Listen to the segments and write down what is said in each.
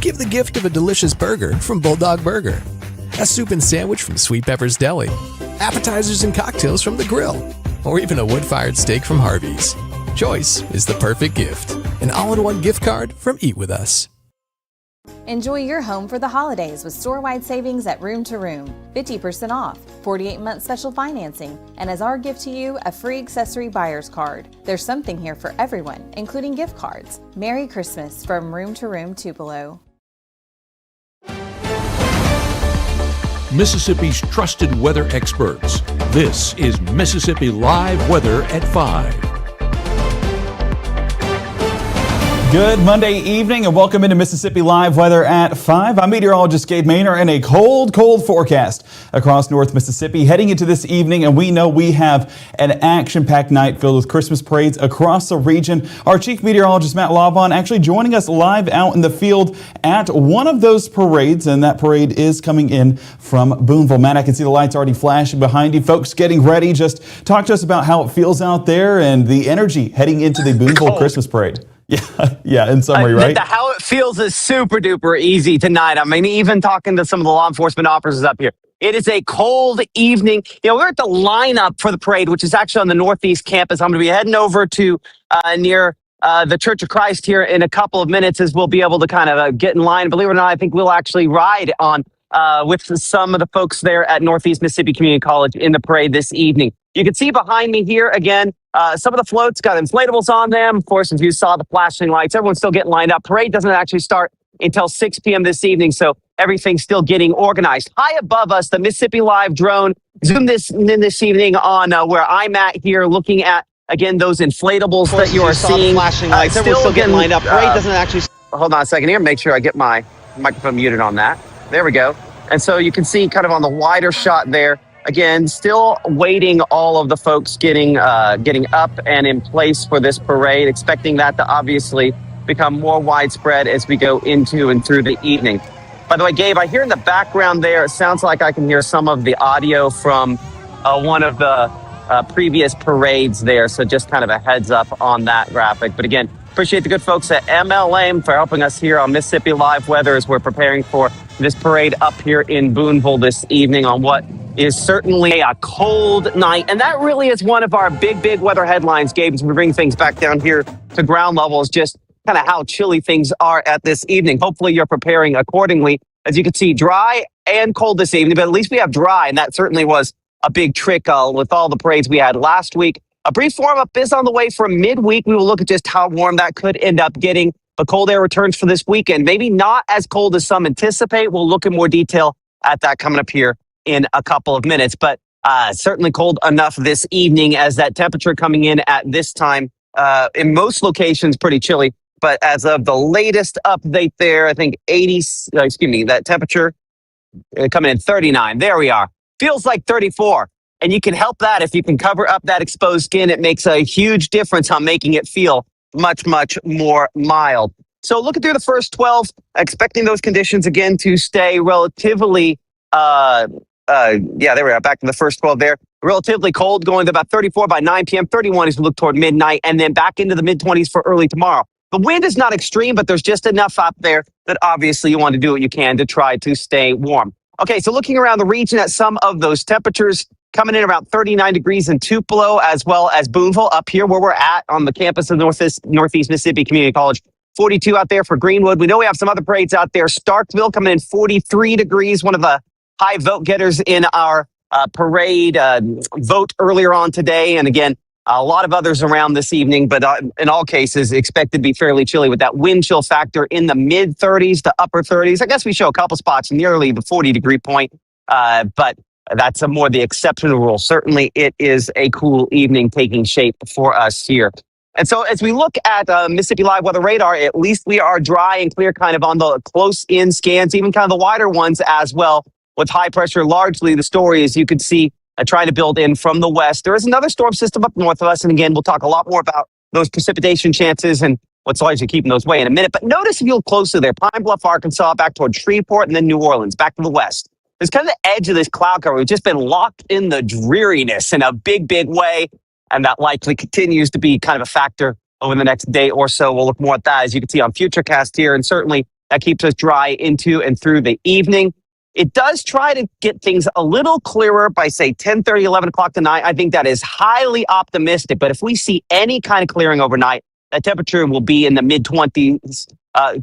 Give the gift of a delicious burger from Bulldog Burger, a soup and sandwich from Sweet Pepper's Deli, appetizers and cocktails from The Grill, or even a wood-fired steak from Harvey's. Choice is the perfect gift. An all-in-one gift card from Eat With Us. Enjoy your home for the holidays with store-wide savings at Room to Room. 50% off, 48-month special financing, and as our gift to you, a free accessory buyer's card. There's something here for everyone, including gift cards. Merry Christmas from Room to Room Tupelo. Mississippi's trusted weather experts. This is Mississippi Live Weather at 5. Good Monday evening and welcome into Mississippi Live Weather at 5. I'm meteorologist Gabe Maynor in a cold forecast across North Mississippi heading into this evening, and we know we have an action-packed night filled with Christmas parades across the region. Our chief meteorologist Matt Lavon actually joining us live out in the field at one of those parades, and that parade is coming in from Booneville. Matt, I can see the lights already flashing behind you. Folks getting ready. Just talk to us about how it feels out there and the energy heading into the Booneville Christmas Parade. Yeah, in summary, right? How it feels is super duper easy tonight. I mean, even talking to some of the law enforcement officers up here, it is a cold evening. You know, we're at the lineup for the parade, which is actually on the Northeast campus. I'm going to be heading over to near the Church of Christ here in a couple of minutes as we'll be able to kind of get in line. Believe it or not, I think we'll actually ride on with some of the folks there at Northeast Mississippi Community College in the parade this evening. You can see behind me here, again, some of the floats got inflatables on them. Of course, if you saw the flashing lights, everyone's still getting lined up. Parade doesn't actually start until 6 p.m. this evening, so everything's still getting organized. High above us, the Mississippi Live drone zoomed in this evening on where I'm at here, looking at, again, those inflatables that you are seeing. Flashing lights, everyone's still getting lined up. Parade doesn't actually... Hold on a second here. Make sure I get my microphone muted on that. There we go. And so you can see kind of on the wider shot there, again, still waiting all of the folks getting up and in place for this parade, expecting that to obviously become more widespread as we go into and through the evening. By the way, Gabe, I hear in the background there, it sounds like I can hear some of the audio from one of the previous parades there. So just kind of a heads up on that graphic. But again, appreciate the good folks at MLM for helping us here on Mississippi Live Weather as we're preparing for this parade up here in Booneville this evening on what is certainly a cold night. And that really is one of our big weather headlines, Gabe, as we bring things back down here to ground level, is just kind of how chilly things are at this evening. Hopefully you're preparing accordingly. As you can see, dry and cold this evening, but at least we have dry. And that certainly was a big trick with all the parades we had last week. A brief warm up is on the way for midweek. We will look at just how warm that could end up getting. But cold air returns for this weekend. Maybe not as cold as some anticipate. We'll look in more detail at that coming up here in a couple of minutes. But certainly cold enough this evening as that temperature coming in at this time in most locations pretty chilly. But as of the latest update there, I think that temperature coming in 39. There we are. Feels like 34. And you can help that if you can cover up that exposed skin. It makes a huge difference on making it feel much more mild. So looking through the first 12, expecting those conditions again to stay relatively, there we are, back to the first 12 there. Relatively cold, going to about 34 by 9 p.m., 31 as we look toward midnight, and then back into the mid-20s for early tomorrow. The wind is not extreme, but there's just enough out there that obviously you want to do what you can to try to stay warm. Okay, so looking around the region at some of those temperatures, coming in around 39 degrees in Tupelo, as well as Booneville, up here where we're at on the campus of Northeast Mississippi Community College. 42 out there for Greenwood. We know we have some other parades out there. Starkville coming in 43 degrees, one of the high vote getters in our parade vote earlier on today. And again, a lot of others around this evening, but in all cases, expected to be fairly chilly with that wind chill factor in the mid 30s to upper 30s. I guess we show a couple spots nearly the 40 degree point, but that's more the exceptional rule. Certainly, it is a cool evening taking shape for us here. And so as we look at Mississippi Live Weather Radar, at least we are dry and clear kind of on the close-in scans, even kind of the wider ones as well. With high pressure, largely the story, as you can see, trying to build in from the west. There is another storm system up north of us. And again, we'll talk a lot more about those precipitation chances and what's largely keeping those away in a minute. But notice if you look closely there, Pine Bluff, Arkansas, back toward Shreveport, and then New Orleans, back to the west. There's kind of the edge of this cloud cover. We've just been locked in the dreariness in a big way. And that likely continues to be kind of a factor over the next day or so. We'll look more at that, as you can see on Futurecast here. And certainly That keeps us dry into and through the evening. It does try to get things a little clearer by, say, 10:30, 11 o'clock tonight. I think that is highly optimistic. But if we see any kind of clearing overnight, that temperature will be in the mid-20s,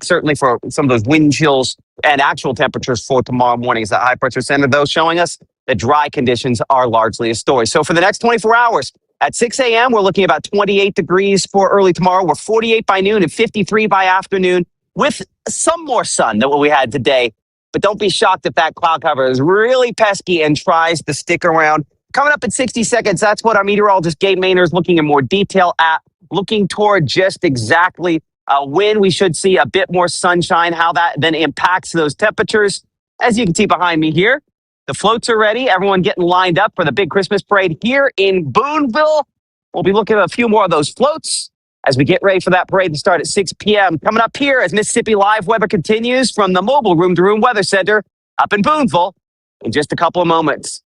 certainly for some of those wind chills and actual temperatures for tomorrow morning. Is that high pressure center, though, showing us that dry conditions are largely a story. So for the next 24 hours, at 6 a.m., we're looking about 28 degrees for early tomorrow. We're 48 by noon and 53 by afternoon with some more sun than what we had today. But don't be shocked if that cloud cover is really pesky and tries to stick around. Coming up in 60 seconds, that's what our meteorologist Gabe Maynard is looking in more detail at, looking toward just exactly when we should see a bit more sunshine, how that then impacts those temperatures. As you can see behind me here, the floats are ready. Everyone getting lined up for the big Christmas parade here in Booneville. We'll be looking at a few more of those floats as we get ready for that parade to start at 6 p.m. Coming up here as Mississippi Live weather continues from the mobile room-to-room weather center up in Booneville in just a couple of moments.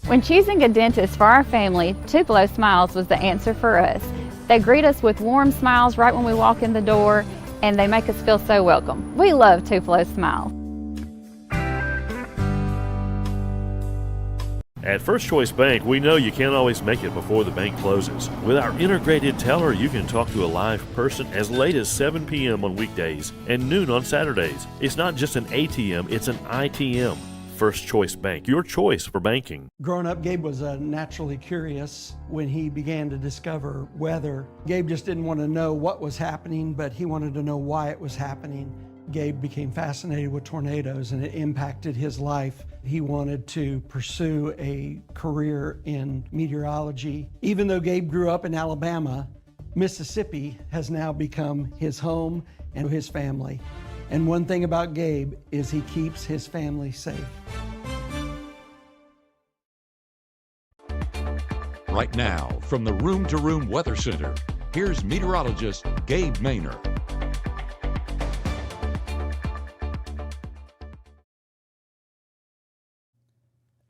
When choosing a dentist for our family, Tupelo Smiles was the answer for us. They greet us with warm smiles right when we walk in the door, and they make us feel so welcome. We love Tupelo Smiles. At First Choice Bank, we know you can't always make it before the bank closes. With our integrated teller, you can talk to a live person as late as 7 p.m. on weekdays and noon on Saturdays. It's not just an ATM, it's an ITM. First Choice Bank, your choice for banking. Growing up, Gabe was naturally curious when he began to discover weather. Gabe just didn't want to know what was happening, but he wanted to know why it was happening. Gabe became fascinated with tornadoes and it impacted his life. He wanted to pursue a career in meteorology. Even though Gabe grew up in Alabama, Mississippi has now become his home and his family. And one thing about Gabe is he keeps his family safe. Right now, from the Room to Room Weather Center, here's meteorologist Gabe Maynard.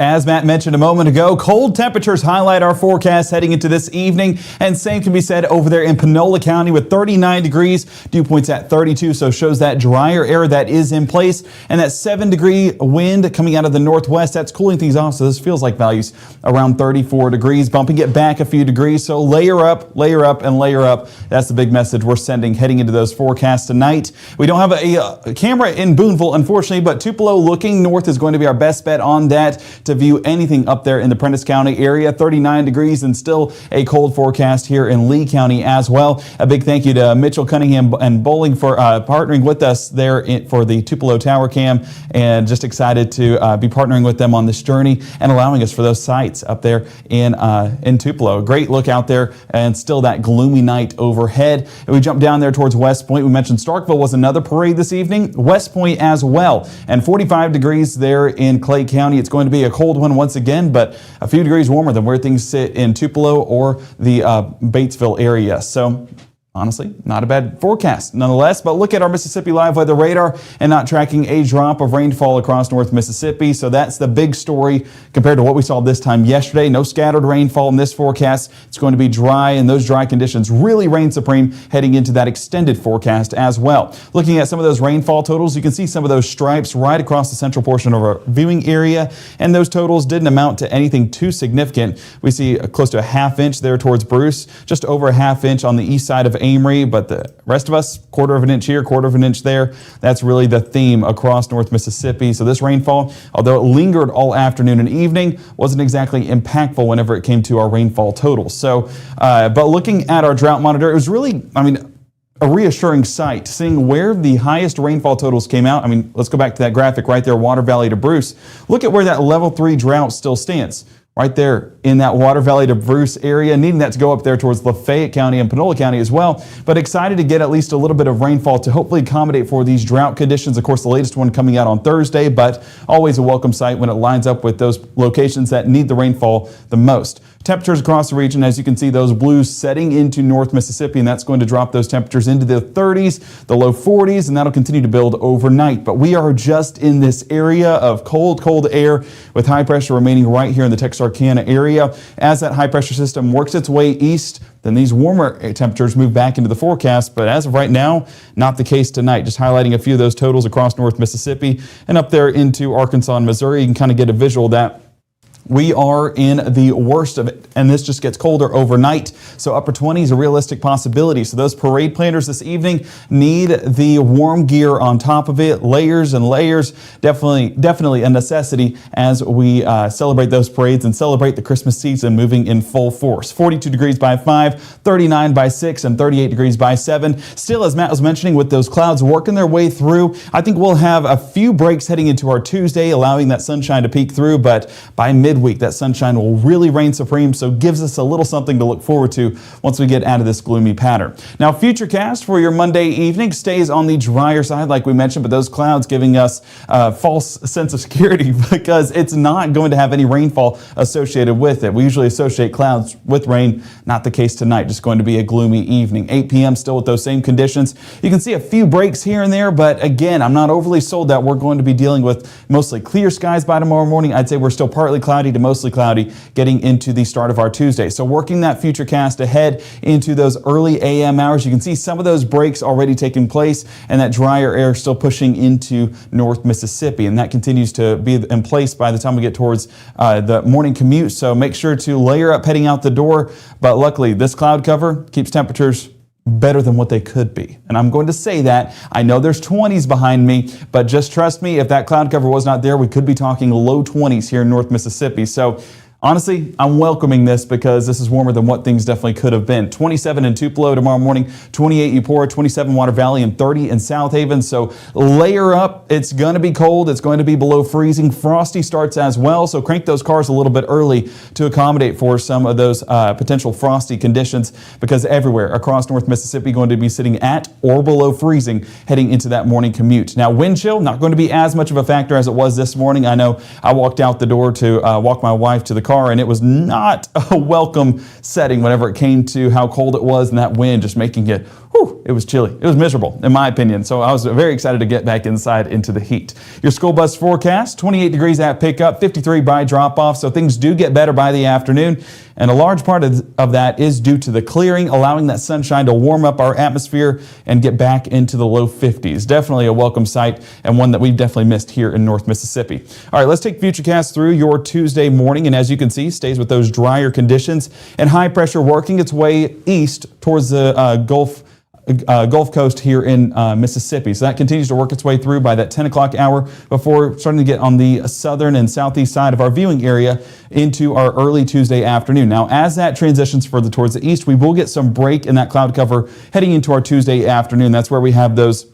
As Matt mentioned a moment ago, cold temperatures highlight our forecast heading into this evening, and same can be said over there in Panola County with 39 degrees, dew points at 32, so shows that drier air that is in place, and that 7-degree wind coming out of the northwest, that's cooling things off, so this feels like values around 34 degrees, bumping it back a few degrees, so layer up, and layer up. That's the big message we're sending heading into those forecasts tonight. We don't have a camera in Booneville, unfortunately, but Tupelo looking north is going to be our best bet on that to view anything up there in the Prentice County area. 39 degrees and still a cold forecast here in Lee County as well. A big thank you to Mitchell Cunningham and Bowling for partnering with us there for the Tupelo Tower Cam, and just excited to be partnering with them on this journey and allowing us for those sites up there in Tupelo. Great look out there and still that gloomy night overhead. And we jump down there towards West Point. We mentioned Starkville was another parade this evening. West Point as well. And 45 degrees there in Clay County. It's going to be a cold one once again, but a few degrees warmer than where things sit in Tupelo or the Batesville area. So honestly, not a bad forecast nonetheless, but look at our Mississippi Live weather radar and not tracking a drop of rainfall across North Mississippi. So that's the big story compared to what we saw this time yesterday. No scattered rainfall in this forecast. It's going to be dry, and those dry conditions really reign supreme heading into that extended forecast as well. Looking at some of those rainfall totals, you can see some of those stripes right across the central portion of our viewing area, and those totals didn't amount to anything too significant. We see close to a ½ inch there towards Bruce, just over a ½ inch on the east side of Amory, but the rest of us, 1/4 inch here, 1/4 inch there. That's really the theme across North Mississippi. So this rainfall, although it lingered all afternoon and evening, wasn't exactly impactful whenever it came to our rainfall totals. So, but looking at our drought monitor, it was really, a reassuring sight, seeing where the highest rainfall totals came out. Let's go back to that graphic right there, Water Valley to Bruce. Look at where that level 3 drought still stands. Right there in that Water Valley to Bruce area, needing that to go up there towards Lafayette County and Panola County as well, but excited to get at least a little bit of rainfall to hopefully accommodate for these drought conditions. Of course, the latest one coming out on Thursday, but always a welcome sight when it lines up with those locations that need the rainfall the most. temperatures across the region, as you can see, those blues setting into North Mississippi, and that's going to drop those temperatures into the 30s, the low 40s, and that'll continue to build overnight. But we are just in this area of cold, cold air with high pressure remaining right here in the Texarkana area. As that high pressure system works its way east, then these warmer temperatures move back into the forecast. But as of right now, not the case tonight. Just highlighting a few of those totals across North Mississippi and up there into Arkansas and Missouri. You can kind of get a visual that we are in the worst of it, and this just gets colder overnight. So upper 20s a realistic possibility. So those parade planners this evening need the warm gear on top of it, layers and layers. Definitely a necessity as we celebrate those parades and celebrate the Christmas season moving in full force. 42 degrees by 5, 39 by 6, and 38 degrees by 7. Still, as Matt was mentioning, with those clouds working their way through, I think we'll have a few breaks heading into our Tuesday, allowing that sunshine to peek through, but by midweek, that sunshine will really reign supreme, so gives us a little something to look forward to once we get out of this gloomy pattern. Now, Futurecast for your Monday evening stays on the drier side, like we mentioned, but those clouds giving us a false sense of security because it's not going to have any rainfall associated with it. We usually associate clouds with rain. Not the case tonight. Just going to be a gloomy evening. 8 p.m. still with those same conditions. You can see a few breaks here and there, but again, I'm not overly sold that we're going to be dealing with mostly clear skies by tomorrow morning. I'd say we're still partly cloudy to mostly cloudy getting into the start of our Tuesday. So working that Futurecast ahead into those early AM hours, you can see some of those breaks already taking place and that drier air still pushing into North Mississippi. And that continues to be in place by the time we get towards the morning commute. So make sure to layer up heading out the door. But luckily, this cloud cover keeps temperatures better than what they could be. And I'm going to say that. I know there's 20s behind me, but just trust me, if that cloud cover was not there, we could be talking low 20s here in North Mississippi. So honestly, I'm welcoming this because this is warmer than what things definitely could have been. 27 in Tupelo tomorrow morning, 28 Eupora, 27 Water Valley, and 30 in South Haven. So layer up. It's going to be cold. It's going to be below freezing. Frosty starts as well. So crank those cars a little bit early to accommodate for some of those potential frosty conditions, because everywhere across North Mississippi going to be sitting at or below freezing heading into that morning commute. Now, wind chill, not going to be as much of a factor as it was this morning. I know I walked out the door to walk my wife to the car, and it was not a welcome setting whenever it came to how cold it was and that wind just making it, it was chilly. It was miserable, in my opinion. So I was very excited to get back inside into the heat. Your school bus forecast, 28 degrees at pickup, 53 by drop-off. So things do get better by the afternoon. And a large part of that is due to the clearing, allowing that sunshine to warm up our atmosphere and get back into the low 50s. Definitely a welcome sight, and one that we've definitely missed here in North Mississippi. All right, let's take Futurecast through your Tuesday morning. And as you can see, stays with those drier conditions and high pressure working its way east towards the Gulf Coast here in Mississippi. So that continues to work its way through by that 10 o'clock hour before starting to get on the southern and southeast side of our viewing area into our early Tuesday afternoon. Now, as that transitions further towards the east, we will get some break in that cloud cover heading into our Tuesday afternoon. That's where we have those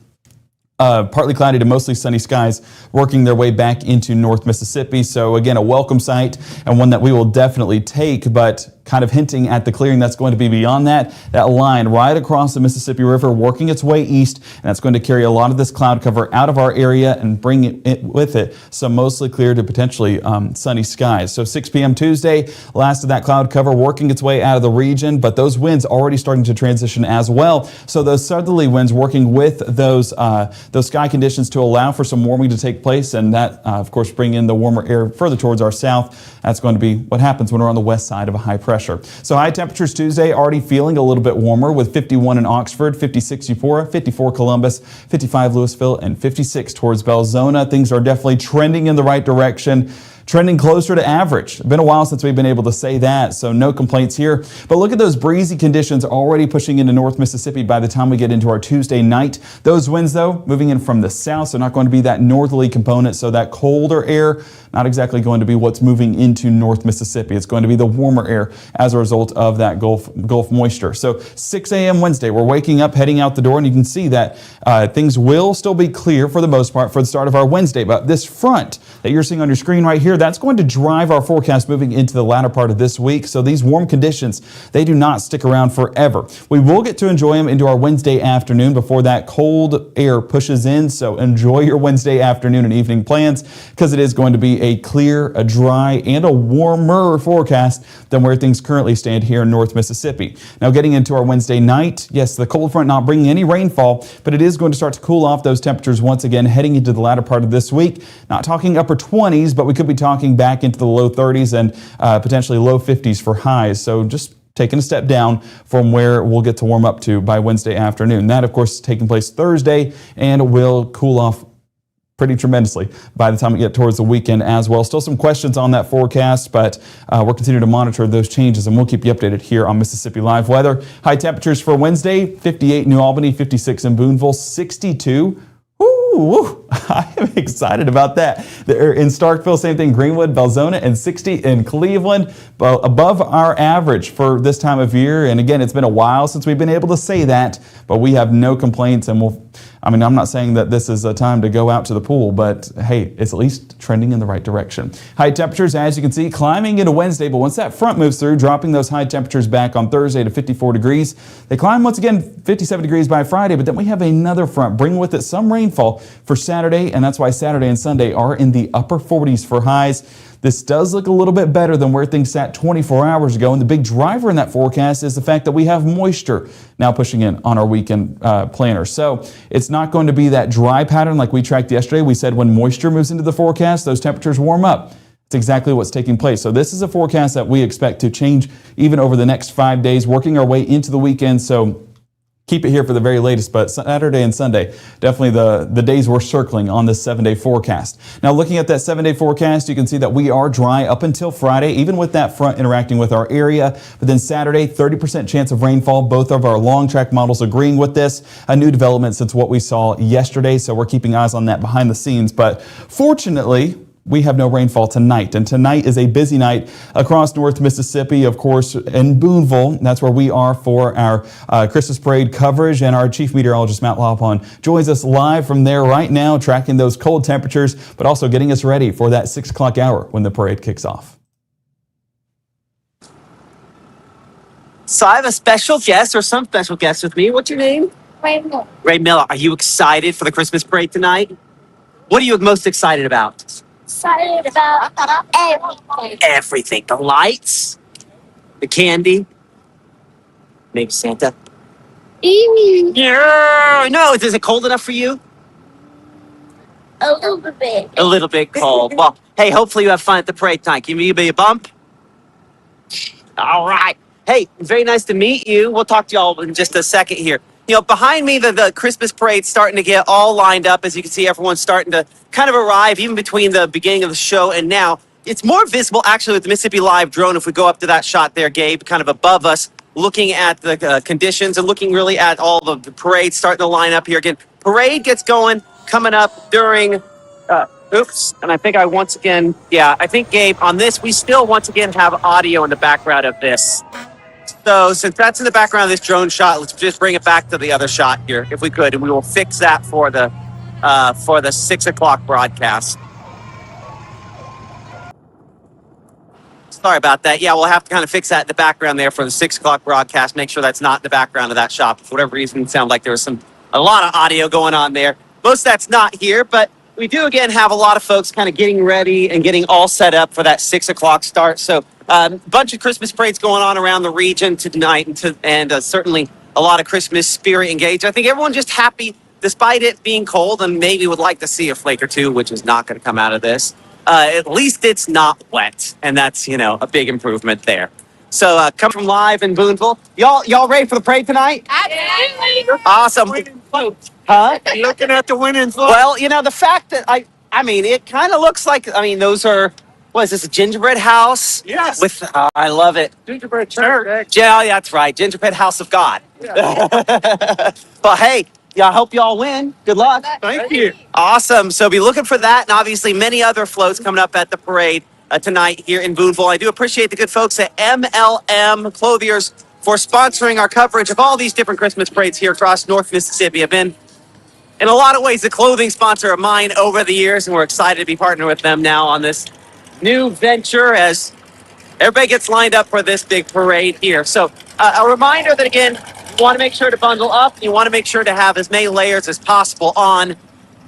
partly cloudy to mostly sunny skies working their way back into North Mississippi. So again, a welcome sight and one that we will definitely take, but kind of hinting at the clearing that's going to be beyond that line right across the Mississippi River working its way east, and that's going to carry a lot of this cloud cover out of our area and bring it with it some mostly clear to potentially sunny skies. So 6 p.m. Tuesday, last of that cloud cover working its way out of the region, but those winds already starting to transition as well. So those southerly winds working with those sky conditions to allow for some warming to take place, and that of course bring in the warmer air further towards our south. That's going to be what happens when we're on the west side of a high pressure. So high temperatures Tuesday, already feeling a little bit warmer with 51 in Oxford, 56 Eupora, 54 Columbus, 55 Louisville, and 56 towards Belzona. Things are definitely trending in the right direction. Trending closer to average. Been a while since we've been able to say that, so no complaints here. But look at those breezy conditions already pushing into North Mississippi by the time we get into our Tuesday night. Those winds, though, moving in from the south, so not going to be that northerly component, so that colder air not exactly going to be what's moving into North Mississippi. It's going to be the warmer air as a result of that Gulf moisture. So 6 a.m. Wednesday, we're waking up, heading out the door, and you can see that things will still be clear for the most part for the start of our Wednesday. But this front that you're seeing on your screen right here, here. That's going to drive our forecast moving into the latter part of this week. So these warm conditions, they do not stick around forever. We will get to enjoy them into our Wednesday afternoon before that cold air pushes in. So enjoy your Wednesday afternoon and evening plans, because it is going to be a clear, a dry, and a warmer forecast than where things currently stand here in North Mississippi. Now getting into our Wednesday night, yes, the cold front not bringing any rainfall, but it is going to start to cool off those temperatures once again heading into the latter part of this week. Not talking upper 20s, but we could be talking back into the low 30s and potentially low 50s for highs. So just taking a step down from where we'll get to warm up to by Wednesday afternoon. That, of course, is taking place Thursday and will cool off pretty tremendously by the time we get towards the weekend as well. Still some questions on that forecast, but we're continuing to monitor those changes, and we'll keep you updated here on Mississippi Live Weather. High temperatures for Wednesday, 58 in New Albany, 56 in Booneville, 62. Ooh, I am excited about that. In Starkville, same thing, Greenwood, Belzona, and 60 in Cleveland, above our average for this time of year. And again, it's been a while since we've been able to say that, but we have no complaints. And I'm not saying that this is a time to go out to the pool, but hey, it's at least trending in the right direction. High temperatures, as you can see, climbing into Wednesday, but once that front moves through, dropping those high temperatures back on Thursday to 54 degrees. They climb once again 57 degrees by Friday, but then we have another front bringing with it some rainfall for Saturday, and that's why Saturday and Sunday are in the upper 40s for highs. This does look a little bit better than where things sat 24 hours ago, and the big driver in that forecast is the fact that we have moisture now pushing in on our weekend planner. So it's not going to be that dry pattern like we tracked yesterday. We said when moisture moves into the forecast, those temperatures warm up. It's exactly what's taking place. So this is a forecast that we expect to change even over the next 5 days, working our way into the weekend. So keep it here for the very latest, but Saturday and Sunday, definitely the days we're circling on this 7-day forecast. Now, looking at that 7-day forecast, you can see that we are dry up until Friday, even with that front interacting with our area. But then Saturday, 30% chance of rainfall. Both of our long track models agreeing with this. A new development since what we saw yesterday, so we're keeping eyes on that behind the scenes. But fortunately, we have no rainfall tonight, and tonight is a busy night across North Mississippi, of course, in Booneville. That's where we are for our Christmas Parade coverage, and our Chief Meteorologist, Matt Lopon, joins us live from there right now, tracking those cold temperatures, but also getting us ready for that 6 o'clock hour when the parade kicks off. So I have a special guest, or some special guests with me. What's your name? Ray Miller. Ray Miller. Are you excited for the Christmas Parade tonight? What are you most excited about? Excited about everything. Everything. The lights, the candy, maybe Santa. Yeah. No, is it cold enough for you? A little bit. A little bit cold. Well, hey, hopefully you have fun at the parade tonight. Give me a bump. All right. Hey, very nice to meet you. We'll talk to y'all in just a second here. You know, behind me, the Christmas parade's starting to get all lined up. As you can see, everyone's starting to kind of arrive, even between the beginning of the show and now. It's more visible, actually, with the Mississippi Live drone. If we go up to that shot there, Gabe, kind of above us, looking at the conditions and looking really at all the parades starting to line up here again. Parade gets going, coming up during... and I think I think, Gabe, on this, we still once again have audio in the background of this. So since that's in the background of this drone shot, let's just bring it back to the other shot here, if we could, and we will fix that for the 6 o'clock broadcast. Sorry about that. Yeah, we'll have to kind of fix that in the background there for the 6 o'clock broadcast. Make sure that's not in the background of that shot. For whatever reason, it sounded like there was a lot of audio going on there. Most of that's not here, but we do, again, have a lot of folks kind of getting ready and getting all set up for that 6 o'clock start. So a bunch of Christmas parades going on around the region tonight, and certainly a lot of Christmas spirit engaged. I think everyone's just happy, despite it being cold, and maybe would like to see a flake or two, which is not going to come out of this. At least it's not wet, and that's, a big improvement there. So come from live in Booneville. Y'all ready for the parade tonight? Absolutely. Awesome. Huh? Looking at the winning float. Well, the fact that it kind of looks like, those are, what is this, a gingerbread house? Yes. I love it. Gingerbread church. Yeah, that's right. Gingerbread house of God. Yeah. But hey, I hope y'all win. Good luck. Thank you. Awesome. So be looking for that, and obviously many other floats coming up at the parade tonight here in Booneville. I do appreciate the good folks at MLM Clothiers for sponsoring our coverage of all these different Christmas parades here across North Mississippi. I've been, in a lot of ways, the clothing sponsor of mine over the years, and we're excited to be partnering with them now on this new venture as everybody gets lined up for this big parade here. So a reminder that, again, you want to make sure to bundle up. You want to make sure to have as many layers as possible on.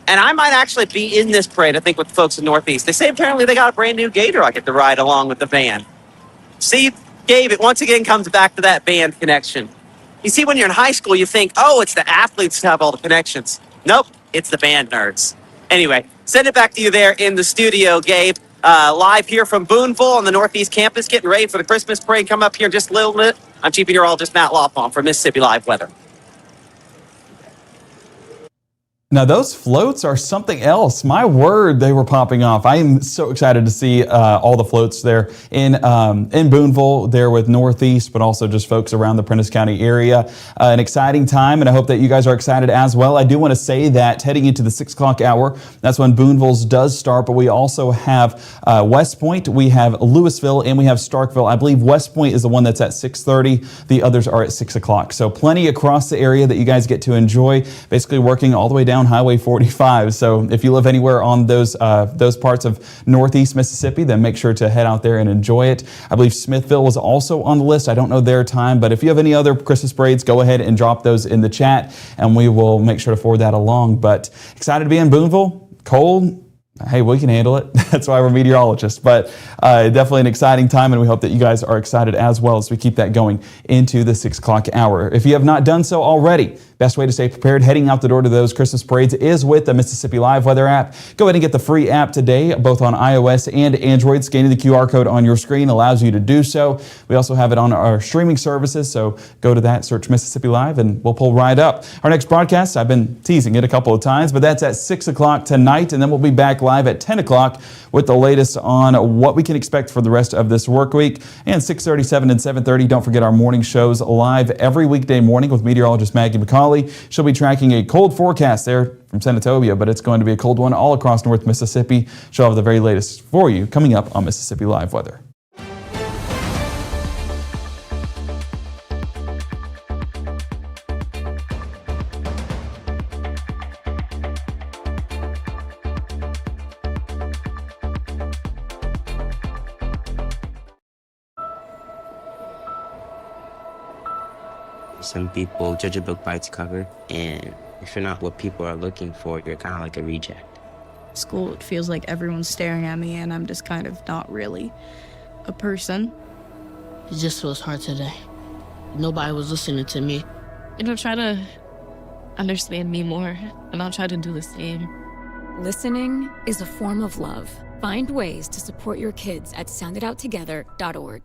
And I might actually be in this parade, I think, with the folks in Northeast. They say apparently they got a brand new Gator I get to ride along with the band. See, Gabe, it once again comes back to that band connection. You see, when you're in high school, you think, oh, it's the athletes who have all the connections. Nope, it's the band nerds. Anyway, send it back to you there in the studio, Gabe. Live here from Booneville on the Northeast campus, getting ready for the Christmas parade coming up here in just a little bit. I'm Chief Meteorologist Matt Lawpalm for Mississippi Live Weather. Now those floats are something else. My word, they were popping off. I am so excited to see all the floats there in Booneville, there with Northeast, but also just folks around the Prentice County area. An exciting time, and I hope that you guys are excited as well. I do want to say that heading into the 6 o'clock hour, that's when Booneville's does start, but we also have West Point, we have Louisville, and we have Starkville. I believe West Point is the one that's at 6:30. The others are at 6 o'clock. So plenty across the area that you guys get to enjoy, basically working all the way down Highway 45. So if you live anywhere on those parts of Northeast Mississippi, then make sure to head out there and enjoy it. I believe Smithville was also on the list. I don't know their time, but if you have any other Christmas parades, go ahead and drop those in the chat and we will make sure to forward that along. But excited to be in Booneville. Cold. Hey, we can handle it. That's why we're meteorologists. But definitely an exciting time, and we hope that you guys are excited as well as we keep that going into the 6 o'clock hour. If you have not done so already, best way to stay prepared heading out the door to those Christmas parades is with the Mississippi Live Weather app. Go ahead and get the free app today, both on iOS and Android. Scanning the QR code on your screen allows you to do so. We also have it on our streaming services, so go to that, search Mississippi Live, and we'll pull right up. Our next broadcast, I've been teasing it a couple of times, but that's at 6 o'clock tonight, and then we'll be back live at 10 o'clock with the latest on what we can expect for the rest of this work week. And 6:37 and 7:30, don't forget our morning shows live every weekday morning with meteorologist Maggie McCauley. She'll be tracking a cold forecast there from Senatobia, but it's going to be a cold one all across North Mississippi. She'll have the very latest for you coming up on Mississippi Live Weather. Some people judge a book by its cover, and if you're not what people are looking for, you're kind of like a reject. School, it feels like everyone's staring at me, and I'm just kind of not really a person. It just feels hard today. Nobody was listening to me. Try to understand me more, and I'll try to do the same. Listening is a form of love. Find ways to support your kids at soundedouttogether.org.